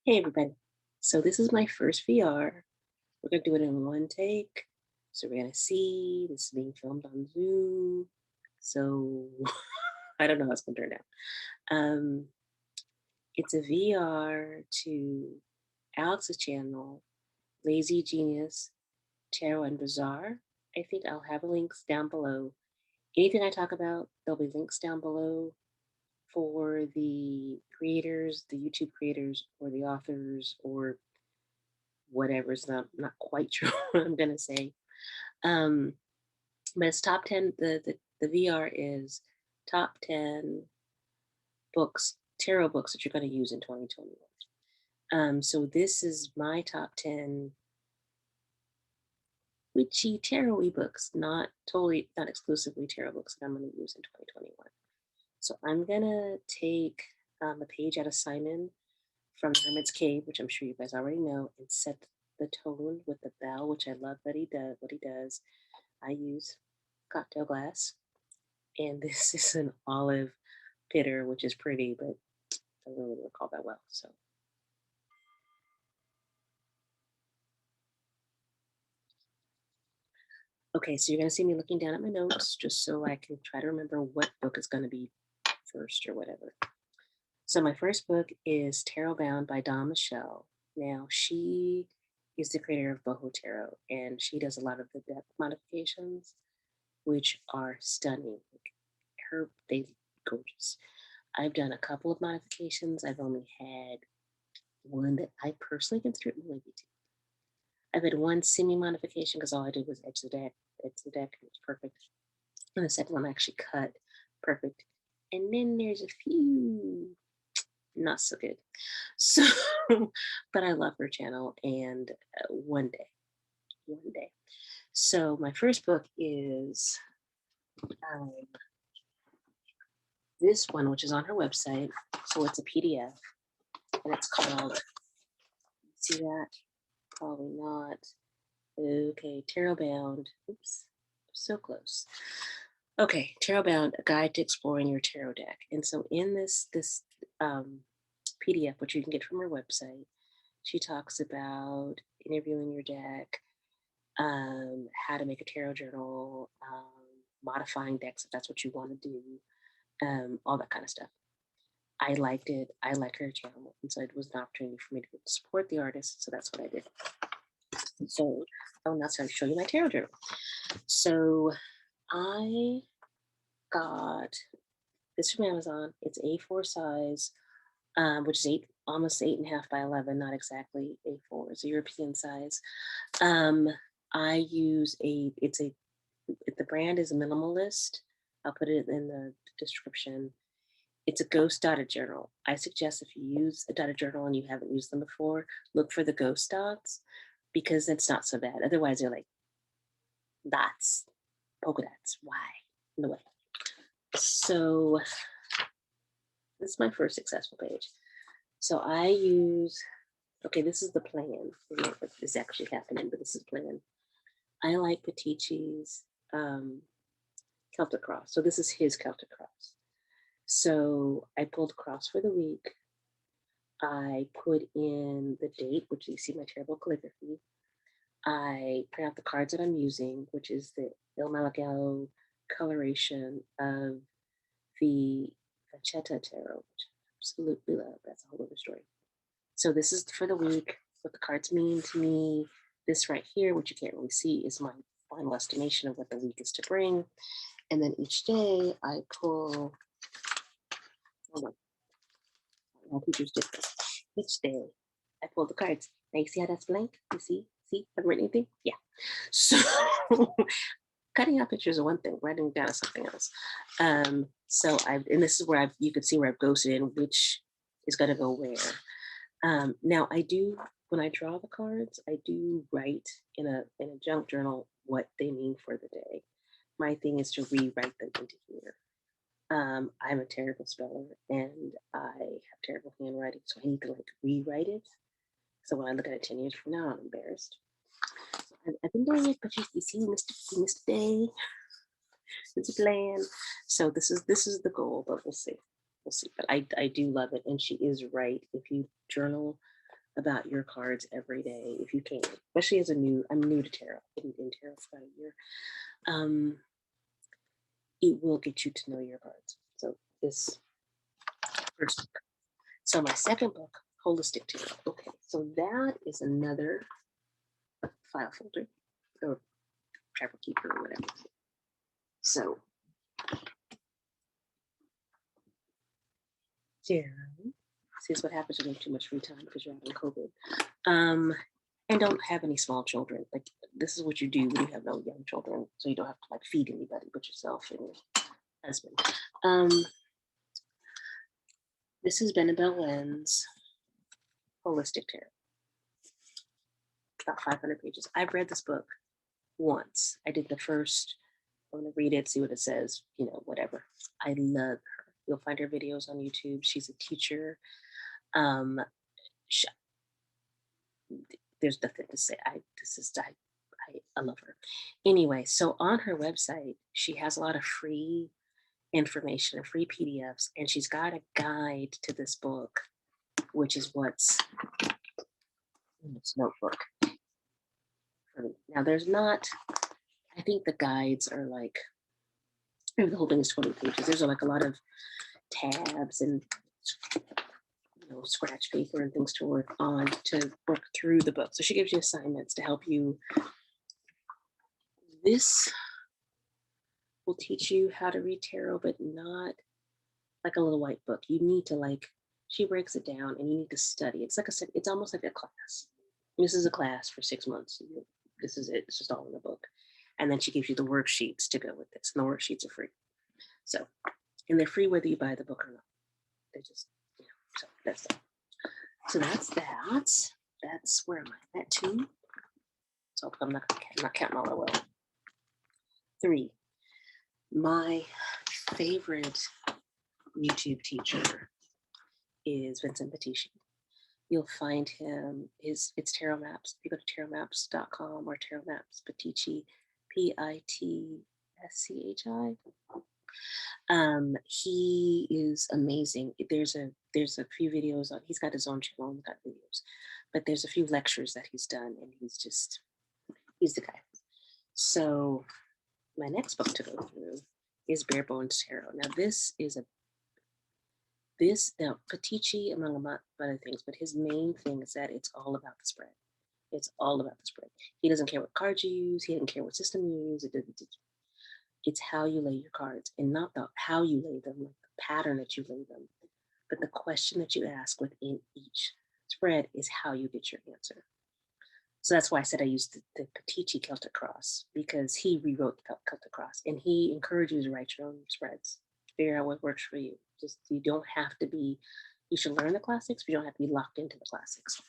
Hey everybody. So this is my first VR. We're gonna do it in one take. So we're gonna see this is being filmed on Zoom. So I don't know how it's gonna turn out. Um, it's a VR to Alex's channel, Lazy Genius, Tarot and Bazaar. I think I'll have links down below. Anything I talk about, there'll be links down below for the creators, the YouTube creators, or the authors, or whatever. It's not quite sure what I'm gonna say. Um, but it's top 10. The VR is top 10 books, tarot books that you're going to use in 2021. So this is my top 10 witchy tarot books, not exclusively tarot books that I'm going to use in 2021. So I'm gonna take a page out of Simon from the Hermit's Cave, which I'm sure you guys already know, and set the tone with the bell, which I love that he does. What he does, I use cocktail glass, and this is an olive bitter, which is pretty, but I don't really recall that well. So, okay, so you're gonna see me looking down at my notes just so I can try to remember what book is gonna be first or whatever. So my first book is Tarot Bound by Dawn Michelle. Now she is the creator of Boho Tarot, and she does a lot of the depth modifications, which are stunning. They gorgeous. I've done a couple of modifications. I've only had one that I personally consider maybe two. I've had one semi modification because all I did was edge the deck, and it's perfect. And the second one I actually cut perfect. And then there's a few not so good. So, but I love her channel, and one day. So my first book is um, this one, which is on her website. So it's a PDF, and it's called. See that? Probably not. Okay, Tarot Bound. Oops, so close. Okay, Tarot Bound: A Guide to Exploring Your Tarot Deck. And so in this PDF, which you can get from her website, she talks about interviewing your deck, how to make a tarot journal, modifying decks if that's what you want to do, all that kind of stuff. I liked it. I like her channel, and so it was an opportunity for me to support the artist. So that's what I did. So, now it's time to show you my tarot journal. So I got this from Amazon. It's A4 size, which is almost 8.5 by 11, not exactly A4. It's a European size. I use the brand is Minimalist. I'll put it in the description. It's a ghost dotted journal. I suggest if you use a dotted journal and you haven't used them before, look for the ghost dots because it's not so bad. Otherwise, they're like dots, polka dots. Why? No way. So this is my first successful page. So I use, okay, this is the plan. I don't know if this is actually happening, but this is plan. I like Petici's Celtic Cross. So this is his Celtic Cross. So I pulled cross for the week. I put in the date, which you see my terrible calligraphy. I print out the cards that I'm using, which is the Il Malagallo coloration of the Vachetta Tarot, which I absolutely love. That's a whole other story. So this is for the week, what the cards mean to me. This right here, which you can't really see, is my final estimation of what the week is to bring. And then each day I pull, hold on, my teacher's different. Each day I pull the cards. Now you see how that's blank? You see? See? Haven't written anything? Yeah. So cutting out pictures is one thing, writing down is something else. So and this is where you can see where I've ghosted in which is gonna go where. Now I do, when I draw the cards, I do write in a junk journal what they mean for the day. My thing is to rewrite them into here. I'm a terrible speller and I have terrible handwriting, so I need to like rewrite it. So when I look at it 10 years from now, I'm embarrassed. So I've been doing it, but you see, we missed a day. It's a plan. So this is the goal, but we'll see. We'll see. But I do love it, and she is right. If you journal about your cards every day if you can, especially as I'm new to tarot. I've been in tarot for about a year. It will get you to know your cards. So this first book. So my second book, Holistic Tarot. Okay, so that is another file folder or travel keeper or whatever. So tarot. See, this is what happens when you have too much free time because you're out on COVID. And don't have any small children. Like, this is what you do when you have no young children, so you don't have to like feed anybody but yourself and your husband. This is Annabelle Lynn's Holistic Tarot. About 500 pages. I've read this book once. I did the first. I'm gonna read it, see what it says. You know, whatever. I love her. You'll find her videos on YouTube. She's a teacher. There's nothing to say. I love her. Anyway, so on her website, she has a lot of free information and free PDFs, and she's got a guide to this book, which is what's in this notebook. Now, there's not, I think the guides are like, the whole thing is 20 pages. There's like a lot of tabs and scratch paper and things to work on to work through the book. So she gives you assignments to help you. This will teach you how to read tarot, but not like a little white book. You need to she breaks it down and you need to study. It's almost like a class. This is a class for 6 months. This is it. It's just all in the book. And then she gives you the worksheets to go with this. And the worksheets are free. So, and they're free whether you buy the book or not. They're just, so that's that. So that's that. That's where am I at 2? So I'm not counting all the well. 3. My favorite YouTube teacher is Vincent Petici. You'll find him, it's Tarot Maps. You go to tarotmaps.com or Tarot Maps Petici, Pitschhi. He is amazing. There's a few videos on, he's got his own channel and got videos, but there's a few lectures that he's done and he's the guy. So my next book to go through is Barebones Tarot. Now now Petici, among other things, but his main thing is that it's all about the spread. It's all about the spread. He doesn't care what cards you use. He doesn't care what system you use. It's how you lay your cards, and not how you lay them, like the pattern that you lay them, but the question that you ask within each spread is how you get your answer. So that's why I said I used the Petici Celtic Cross, because he rewrote the Celtic Cross, and he encourages you to write your own spreads. Figure out what works for you. You don't have to be, you should learn the classics, but you don't have to be locked into the classics.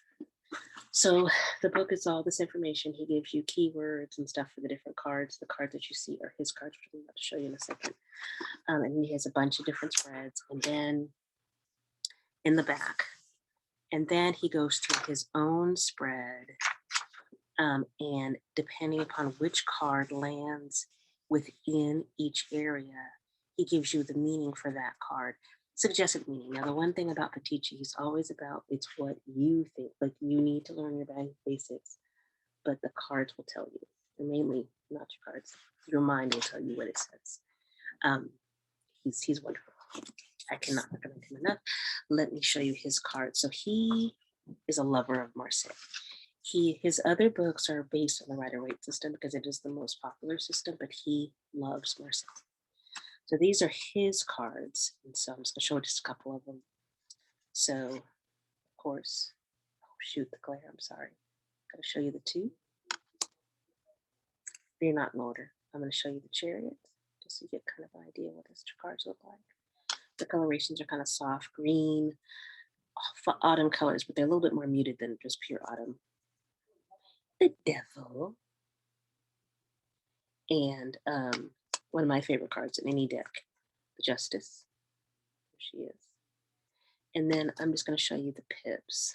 So the book is all this information. He gives you keywords and stuff for the different cards. The cards that you see are his cards, which I'm about to show you in a second. And he has a bunch of different spreads. And then in the back, and then he goes through his own spread. And depending upon which card lands within each area, he gives you the meaning for that card. Suggested meaning. Now, the one thing about Petici, he's always about, it's what you think. Like, you need to learn your basics, but the cards will tell you. And mainly, not your cards. Your mind will tell you what it says. He's wonderful. I cannot recommend him enough. Let me show you his cards. So he is a lover of Marseille. His other books are based on the Rider-Waite system because it is the most popular system, but he loves Marseille. So these are his cards. And so I'm just going to show just a couple of them. So, of course, oh, shoot, the glare, I'm sorry. I'm going to show you the 2. They're not in order. I'm going to show you the Chariot, just so you get kind of an idea what his cards look like. The colorations are kind of soft green, autumn colors, but they're a little bit more muted than just pure autumn. The Devil. And one of my favorite cards in any deck, the Justice. There she is. And then I'm just going to show you the pips.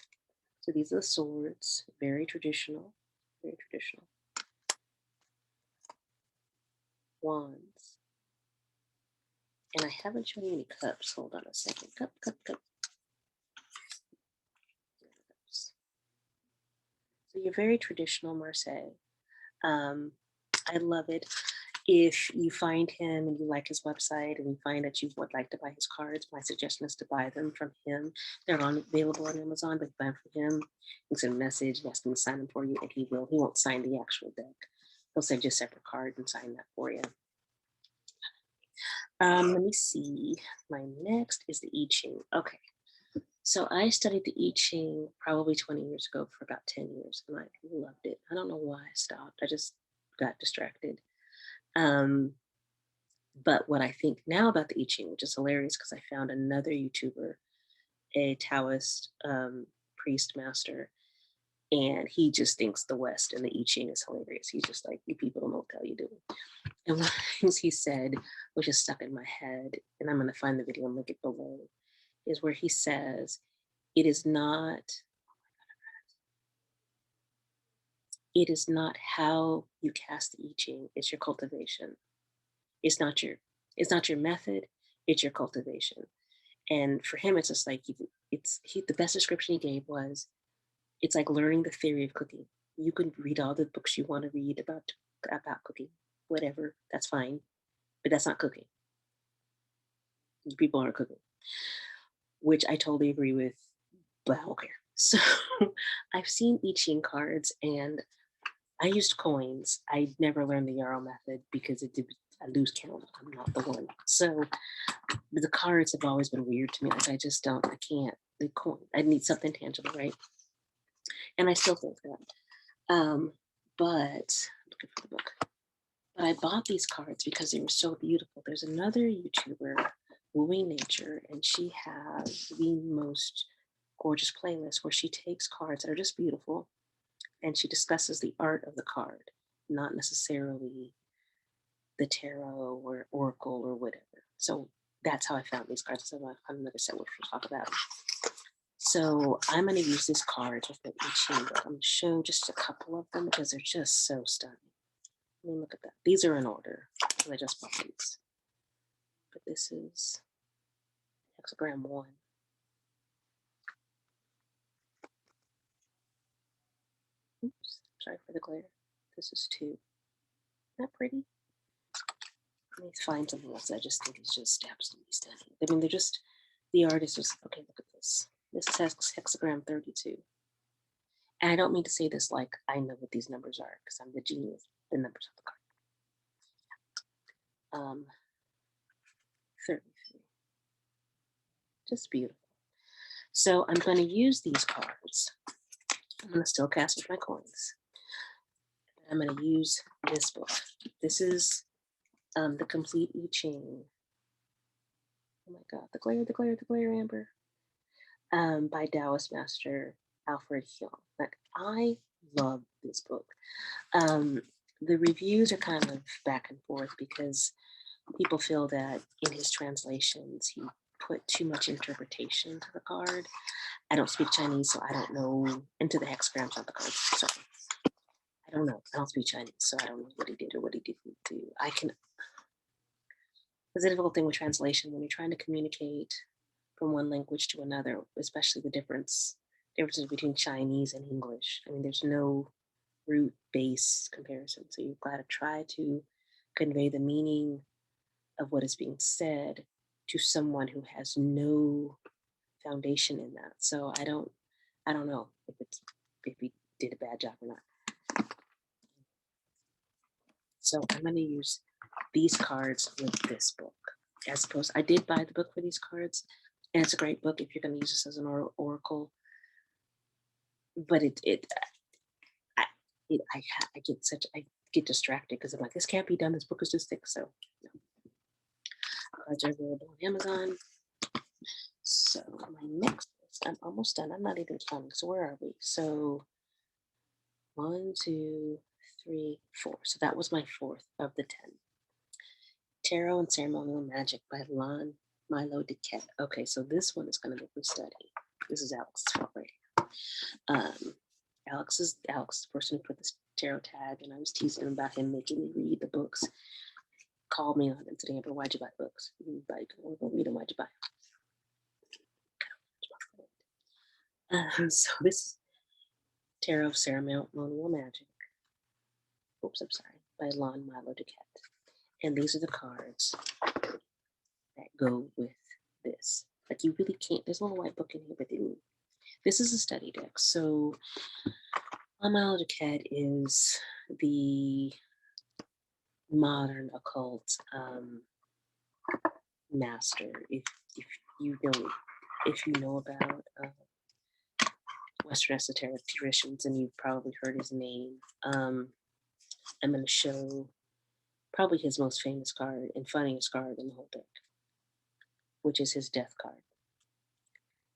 So these are the swords, very traditional, very traditional. Wands. And I haven't shown you any cups. Hold on a second. Cup. Cups. You're very traditional, Marseille. I love it. If you find him and you like his website and you find that you would like to buy his cards, my suggestion is to buy them from him. They're available on Amazon, but buy them from him. You send a message, ask him to sign them for you, and he will. He won't sign the actual deck. He'll send you a separate card and sign that for you. Let me see. My next is the I Ching. Okay. So I studied the I Ching probably 20 years ago for about 10 years, and I loved it. I don't know why I stopped. I just got distracted. But what I think now about the I Ching, which is hilarious because I found another YouTuber, a Taoist priest master, and he just thinks the West and the I Ching is hilarious. He's just like, you people don't know what the hell you're doing. And one of the things he said, which is stuck in my head, and I'm going to find the video and link it below, is where he says, it is not how you cast the I Ching, it's your cultivation. It's not your method, it's your cultivation. And for him, it's just like, the best description he gave was, it's like learning the theory of cooking. You can read all the books you want to read about cooking, whatever, that's fine, but that's not cooking. People aren't cooking, which I totally agree with, but I don't care. So I've seen I Ching cards and I used coins. I never learned the Yarrow method because I lose count. I'm not the one. So the cards have always been weird to me. Like I can't. The coin. I need something tangible, right? And I still think that. But looking for the book. But I bought these cards because they were so beautiful. There's another YouTuber, Wooing Nature, and she has the most gorgeous playlist where she takes cards that are just beautiful and she discusses the art of the card, not necessarily the tarot or oracle or whatever. So that's how I found these cards. So I'm another set which we'll talk about. So I'm going to use these cards with the I Ching. I'm going to show just a couple of them because they're just so stunning. Let me look at that. These are in order because I just bought these. But this is hexagram 1. Oops, sorry for the glare. This is 2. Isn't that pretty? Let me find something else that I just think is just absolutely stunning. I mean, they're just, the artist is, okay, look at this. This is hexagram 32. And I don't mean to say this like I know what these numbers are because I'm the genius, the numbers of the card. 33. Just beautiful. So I'm going to use these cards. I'm going to still cast with my coins. I'm going to use this book. This is the complete I Ching. Oh my God, the glare, Amber. By Taoist master Alfred Hyung. Like, I love this book. The reviews are kind of back and forth because people feel that in his translations he put too much interpretation to the card. I don't speak Chinese, so I don't know, into the hexagrams on the cards. So I don't know. I don't speak Chinese, so I don't know what he did or what he didn't do. There's a difficult thing with translation when you're trying to communicate from one language to another, especially the differences between Chinese and English. I mean, there's no root-based comparison. So you've got to try to convey the meaning of what is being said to someone who has no foundation in that. So I don't know if he did a bad job or not. So I'm going to use these cards with this book. As opposed, I did buy the book for these cards, and it's a great book if you're going to use this as an oracle. But I get distracted because I'm like, this can't be done. This book is too thick. So no. Cards are available on Amazon. So my next list, I'm almost done. I'm not even counting. So where are we? So 1, 2, 3, 4. So that was my 4th of the 10. Tarot and Ceremonial Magic by Milo Duquette. Okay, so this one is going to make me study. This is Alex's fault right here. Alex is the person who put this tarot tag, and I was teasing him about him making me read the books. Called me on it today, but why'd you buy books? You buy, read them, why'd you buy them? So Tarot of Ceremonial Magic. Oops, I'm sorry. By Lon Milo Duquette. And these are the cards that go with this. Like you really can't, there's a little white book in here, but this is a study deck. So Lon Milo Duquette is the modern occult master. If you know about Western esoteric traditions, and you've probably heard his name. I'm going to show probably his most famous card and funniest card in the whole deck, which is his death card.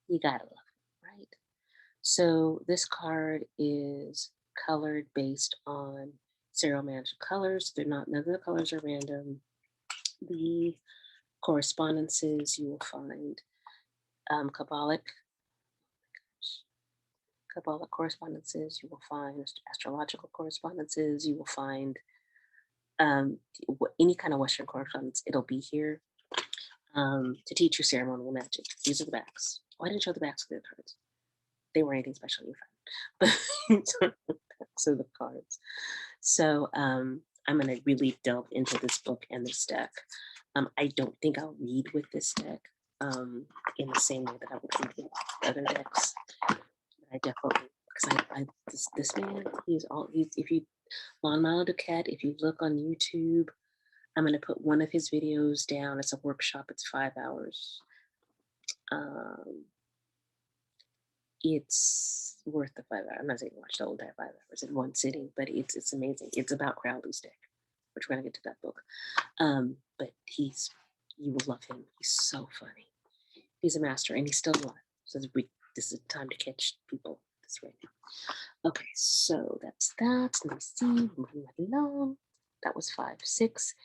You gotta love it, right? So this card is colored based on Magic colors. None of the colors are random. The correspondences you will find Kabbalic correspondences, you will find astrological correspondences, you will find any kind of Western correspondence. It'll be here to teach you ceremonial magic. These are the backs. Oh, I didn't show the backs of the cards. They weren't anything special, you're fine. But the backs of the cards. So I'm going to really delve into this book and this deck. I don't think I'll read with this deck in the same way that I would read with other decks. I definitely, because this man, if you, Lon Milo Duquette, if you look on YouTube, I'm going to put one of his videos down. It's a workshop. It's 5 hours. It's worth the 5 hours. I'm not saying watch the whole entire 5 hours in one sitting, but it's amazing. It's about Crowley's deck, which we're going to get to that book. But you will love him. He's so funny. He's a master, and he's still alive. So this is time to catch people this right now. Okay, so that's that. Let me see. Moving right along. That was 5. 6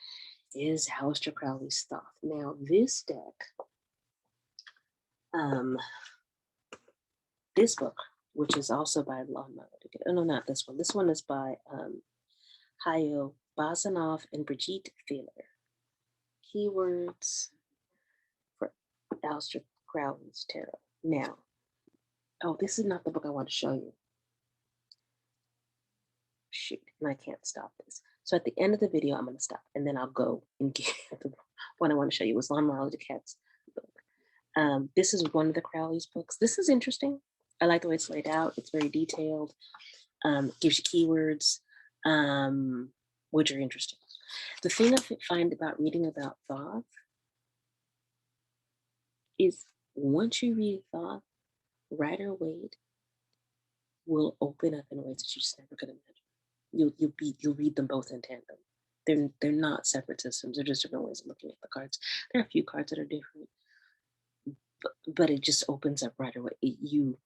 is Aleister Crowley's Thoth. Now, this deck, this book, which is also by Lon Milo Duquette. Oh, no, not this one. This one is by Hayo Bazanov and Brigitte Fehler. Keywords for Aleister Crowley's Tarot. Now, oh, this is not the book I want to show you. Shoot, and I can't stop this. So at the end of the video, I'm going to stop, and then I'll go and get the one I want to show you. It was Lon Milo Duquette's book. This is one of the Crowley's books. This is interesting. I like the way it's laid out. It's very detailed. Gives you keywords, which are interesting. The thing I find about reading about Thoth is once you read Thoth, Rider-Waite will open up in ways that you just never could imagine. You'll read them both in tandem. They're not separate systems. They're just different ways of looking at the cards. There are a few cards that are different, but it just opens up right away. You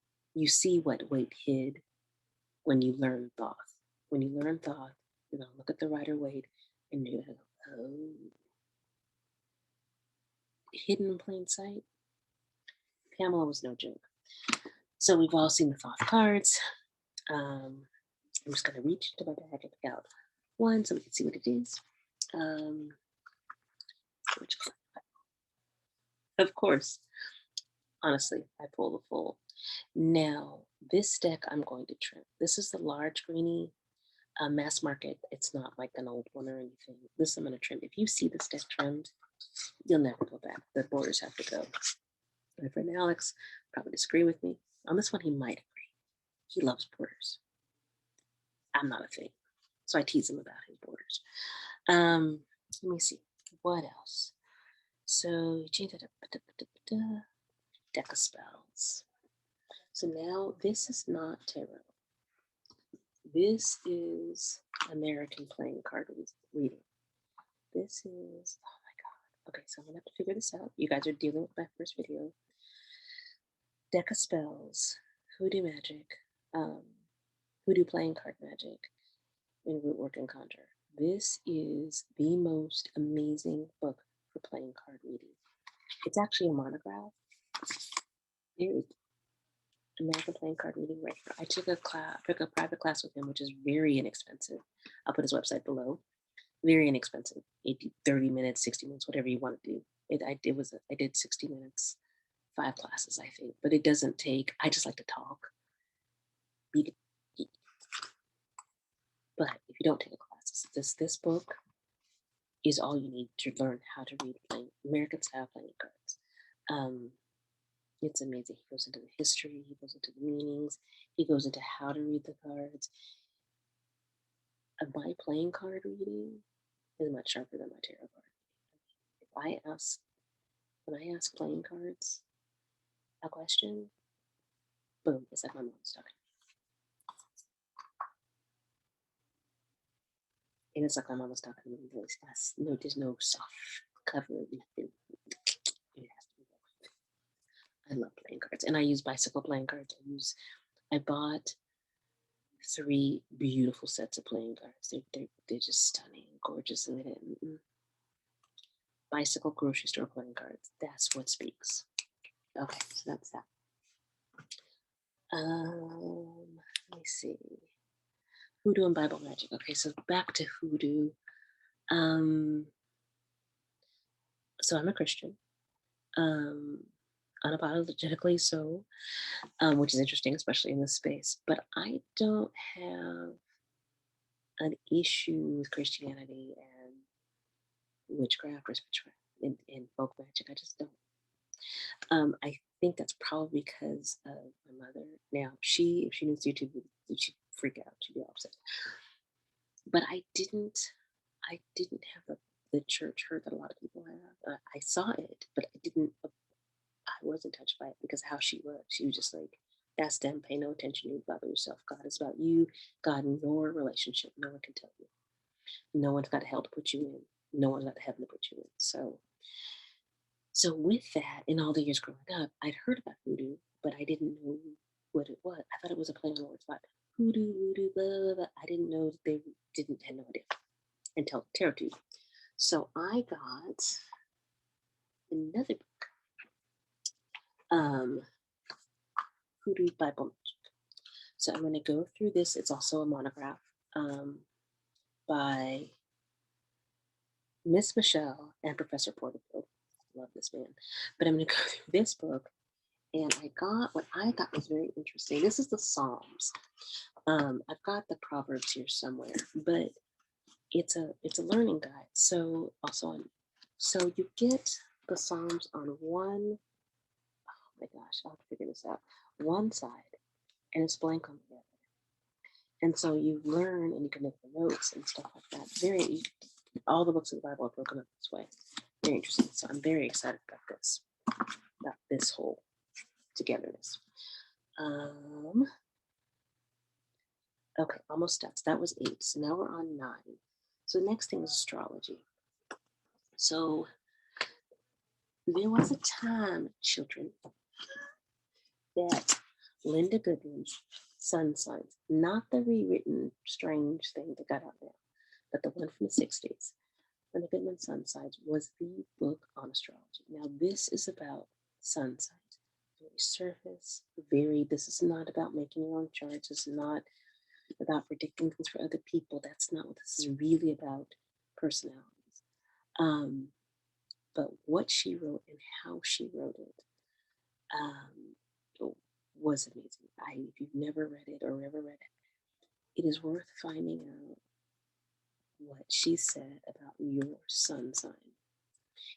see what Waite hid when you learn Thoth. When you learn Thoth, you're gonna look at the Rider-Waite and you're gonna go, oh, hidden in plain sight. Pamela was no joke. So we've all seen the Thoth cards. I'm just gonna reach into my bag and pick out one so we can see what it is. Of course, honestly, I pull the full. Now, this deck I'm going to trim. This is the large greeny mass market. It's not like an old one or anything. This I'm going to trim. If you see this deck trimmed, you'll never go back. The borders have to go. My friend Alex probably disagree with me. On this one, he might agree. He loves borders. I'm not a fan. So I tease him about his borders. Let me see. What else? So, deck of spells. So now this is not tarot. This is American playing card reading. This is, oh my God. Okay, so I'm gonna have to figure this out. You guys are dealing with my first video. Deck of spells, hoodoo magic, hoodoo playing card magic, and rootwork and conjure. This is the most amazing book for playing card reading. It's actually a monograph. Here's American playing card reading right here. I took a private class with him, which is very inexpensive. I'll put his website below. Very inexpensive. 30 minutes, 60 minutes, whatever you want to do. I did 60 minutes, 5 classes, I think. But it doesn't take. I just like to talk. don't take a class. This book is all you need to learn how to read American style playing cards. It's amazing. He goes into the history, he goes into the meanings, he goes into how to read the cards. My playing card reading is much sharper than my tarot card. When I ask playing cards a question, boom, it's like my mom's talking. And it's like my mom was talking to me in voice. No, there's no soft cover, nothing. It has to be. I love playing cards, and I use bicycle playing cards. I bought 3 beautiful sets of playing cards. They're just stunning, gorgeous, and bicycle grocery store playing cards. That's what speaks. Okay, so that's that. Let me see. Hoodoo and Bible magic. Okay, so back to hoodoo. So I'm a Christian, unapologetically so, which is interesting, especially in this space. But I don't have an issue with Christianity and witchcraft or spirituality and folk magic. I just don't. I think that's probably because of my mother. Now, if she knew YouTube, she'd freak out. She'd be upset. But I didn't have the church hurt that a lot of people have. I saw it, but I wasn't touched by it because of how she was. She was just like, that's them, pay no attention to you, about yourself. God is about you, God and your relationship. No one can tell you. No one's got hell to put you in. No one's got heaven to put you in. So with that, in all the years growing up, I'd heard about voodoo, but I didn't know what it was. I thought it was a play on words, like hoodoo, voodoo, blah, blah, blah. I didn't know that they had no idea until Tarot Tube. So I got another book, Hoodoo Bible Magic. So I'm going to go through this. It's also a monograph by Miss Michelle and Professor Porterfield. Love this man. But I'm going to go through this book, and what I got was very interesting. This is the Psalms. I've got the Proverbs here somewhere, but it's a learning guide. So you get the Psalms on one. Oh my gosh, I'll have to figure this out. One side, and it's blank on the other. And so you learn, and you can make the notes and stuff like that. All the books of the Bible are broken up this way. Very interesting. So I'm very excited about this whole togetherness. Okay, almost done. So that was 8. So now we're on 9. So the next thing is astrology. So there was a time, children, that Linda Goodwin's Sun Signs, not the rewritten strange thing that got out now, but the one from the 60s, Linda Goodwin's Sun Signs was the book on astrology. Now this is about sun signs, very surface, this is not about making your own charts. This is not about predicting things for other people. That's not what this is really about, personalities. But what she wrote and how she wrote it was amazing. If you've never read it or ever read it, it is worth finding out what she said about your sun sign.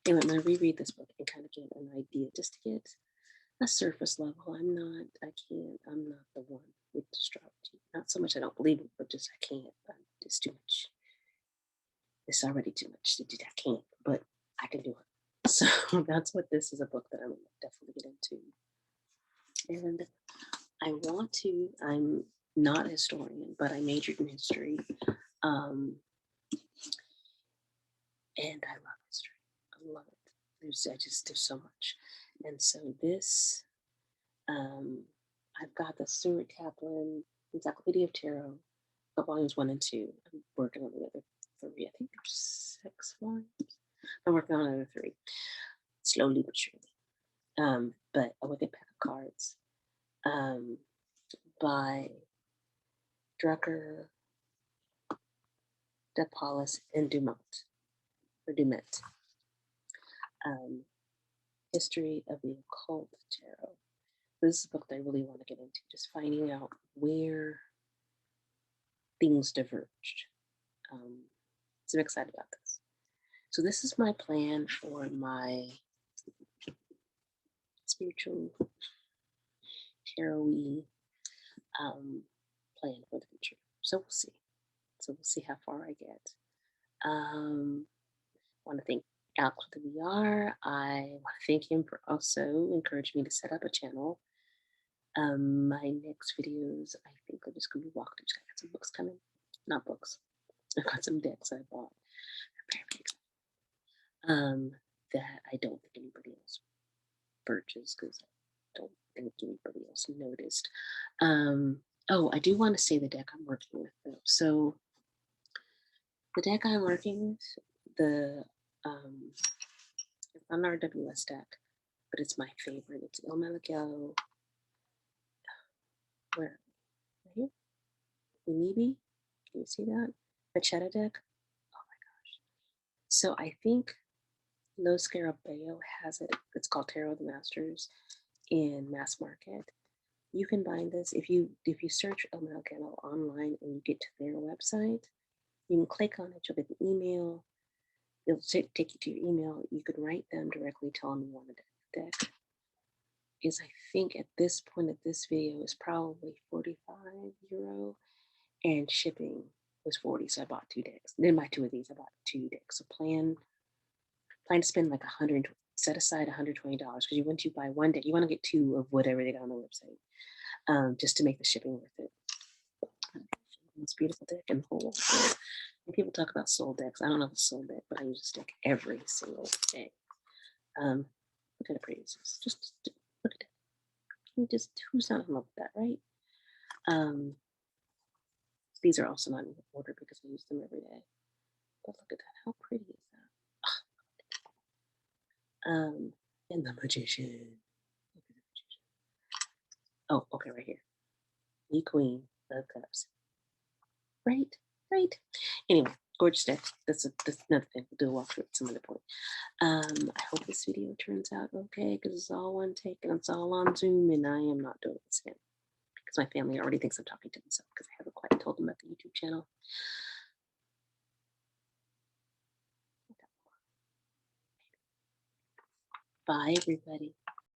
Anyway, I'm going to reread this book and kind of get an idea, just to get a surface level. I'm not the one with astrology. Not so much I don't believe it, but just I can't. It's too much. It's already too much to do. I can't, but I can do it. So that's what this is, a book that I'm going to definitely get into. And I'm not a historian, but I majored in history. And I love history. I love it. There's so much. And so this, I've got the Stuart Kaplan Encyclopedia of Tarot, volumes 1 and 2. I'm working on the other 3. I think there's 6 volumes. I'm working on another 3, slowly but surely. But I would get pack of cards by Drucker, De Paulus, and Dumet. History of the Occult Tarot. This is a book that I really want to get into, just finding out where things diverged. So I'm excited about this. So this is my plan for my spiritual tarot-y plan for the future. So we'll see. So we'll see how far I get. Want to thank Alex for the VR. I want to thank him for also encouraging me to set up a channel. My next videos, I think, are just going to be walkthroughs. I got some books coming. Not books. I got some decks I bought. That I don't think anybody else purchased because I don't think anybody else noticed. Oh, I do want to say the deck I'm working with though. So the deck I'm working with, it's an RWS deck, but it's my favorite. It's Ilmelico. Where? Right here? Maybe? Can you see that? Machetta deck. Oh my gosh. So I think Los Scarabeo has it. It's called Tarot of the Masters in mass market. You can find this if you search Ilmelico online and you get to their website. You can click on it. You'll get an email. It'll take you to your email. You could write them directly, tell them you want a deck. Is I think at this point of this video is probably €45, and shipping was 40. So I bought 2 decks. Then my 2 of these, I bought 2 decks. So plan to spend like set aside $120 because once you buy 1 deck, you want to get 2 of whatever they got on the website, just to make the shipping worth it. Most beautiful deck in the whole world. When people talk about soul decks, I don't know if it's soul deck, but I use this deck every single day. Look at the pretty. Just look at that. Who's not in love with that, right? These are also not in order because I use them every day. But look at that. How pretty is that? And the magician. Oh, okay, right here. The Queen of Cups. Right. Anyway, gorgeous deck. That's another thing. We'll do a walkthrough at some other point. I hope this video turns out okay because it's all one take and it's all on Zoom, and I am not doing this again because my family already thinks I'm talking to myself because I haven't quite told them about the YouTube channel. Bye, everybody.